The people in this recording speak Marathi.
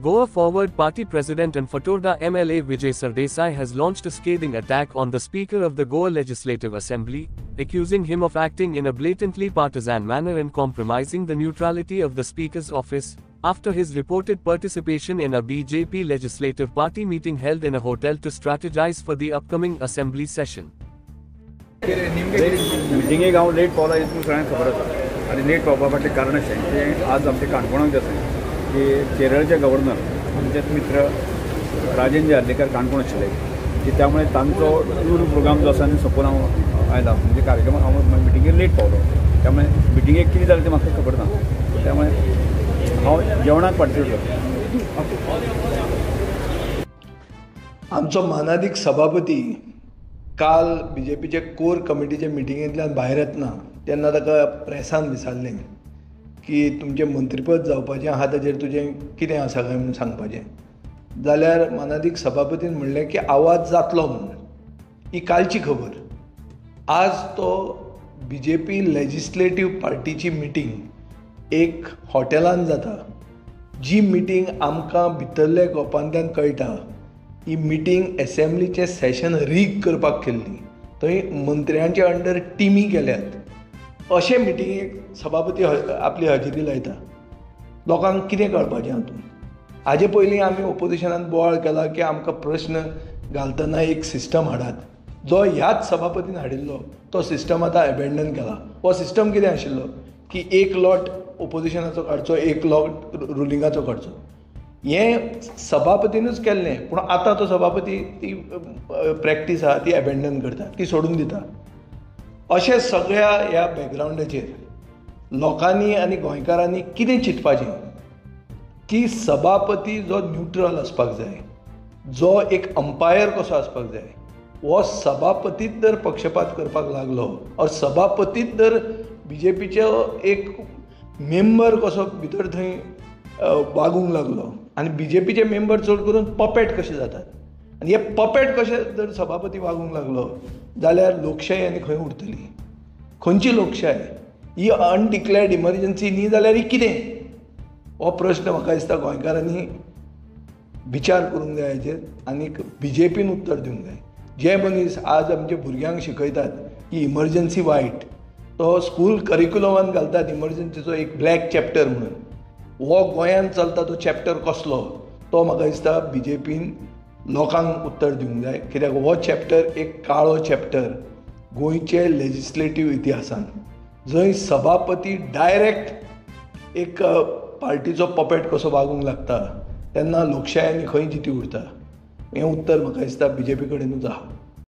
Goa Forward Party President and Fatorda MLA Vijay Sardesai has launched a scathing attack on the Speaker of the Goa Legislative Assembly, accusing him of acting in a blatantly partisan manner and compromising the neutrality of the Speaker's office, after his reported participation in a BJP Legislative Party meeting held in a hotel to strategize for the upcoming Assembly session. मिटिंगेक हांव लेट पावला हें तुमकां सगळ्यांक खबर आसा आनी लेट पावपा फाटलें कारण अशें की आज आमच्या काणकोणाक जें आसा की केरळचे गव्हर्नर आमचेच मित्र राजेंद्र आर्लेकर काणकोण आशिल्ले की त्यामुळे तांचो टूर प्रोग्राम जो आसा आनी सोंपोवन हांव आयला म्हणजे कार्यक्रमाक हांव मिटिंगेक लेट पावलो त्यामुळे मिटिंगेक कितें जालें तें म्हाका खबर ना त्यामुळे हांव जेवणाक पार्टिसीपेट करता. आमचो मानादीक सभापती काल बीजेपीचे कोर कमिटीचे मिटिंगेंतल्यान भायर येतना तेन्ना ताका प्रेसान विचारलें की तुमचें मंत्रीपद जावपाचें आहा ताचेर तुजें कितें आसा काय म्हणून सांगपाचें जाल्यार मानादीक सभापतीन म्हणलें की आवाज जातलो म्हणून. ही कालची खबर. आज तो बीजेपी लेजिस्लेटीव पार्टीची मिटींग एक हॉटेलान जाता. जी मिटींग आमकां भितरले गोपांतल्यान कळटा ही मिटींग असेंब्लीचें सेशन रीग करपाक केल्ली. थंय मंत्र्यांचे अंडर टिमी केल्यात. अशे मिटिंगेक सभापती आपली हजेरी लायता. लोकांक कितें कळपाचें हातून. हाजे पयलीं आमी ओपोजिशनान बोवाळ केला की आमकां प्रश्न घालतना एक सिस्टम हाडात. जो ह्याच सभापतीन हाडिल्लो तो सिस्टम आतां एबेंडन केला. हो सिस्टम कितें आशिल्लो की एक लॉट ओपोजिशनाचो काडचो एक लॉट रुलिंगाचो काडचो. हें सभापतीनूच केल्लें पूण आतां तो सभापती ती प्रॅक्टीस आहा ती एबेंडन करता ती सोडून दिता. अशें सगळ्या ह्या बॅकग्रावंडाचेर लोकांनी आनी गोंयकारांनी कितें चिंतपाचें की सभापती जो न्यूट्रल आसपाक जाय जो एक अंपायर कसो आसपाक जाय. हो सभापतीच जर पक्षपात करपाक लागलो और सभापतीच जर बीजेपीचो एक मेंबर कसो भितर थंय वागूंक लागलो आनी बीजेपीचे मेंबर चड करून पपेट कशे जातात आनी हे पपेट कशे जर सभापती वागूंक लागलो जाल्यार लोकशाय आनी खंय उरतली. खंयची लोकशाय. ही अनडिक्लेर्ड इमर्जन्सी न्ही जाल्यार ही कितें. हो प्रश्न म्हाका दिसता गोंयकारांनी विचार करूंक जाय हाचेर आनी बीजेपीन उत्तर दिवंक जाय. जे मनीस आज आमच्या भुरग्यांक शिकयतात की इमर्जन्सी वायट तो स्कूल करिक्युलमान घालतात इमर्जन्सीचो एक ब्लॅक चॅप्टर म्हणून. हो गोंयांत चलता तो चॅप्टर कसलो तो म्हाका दिसता बीजेपीन लोकांक उत्तर दिवंक जाय. कित्याक हो चॅप्टर एक काळो चॅप्टर गोंयचे लेजिस्लेटीव इतिहासान जंय सभापती डायरेक्ट एक पार्टीचो पपेट कसो वागूंक लागता तेन्ना लोकशाय आनी खंय जिती उरता. हें उत्तर म्हाका दिसता बीजेपी कडेनूच आहा.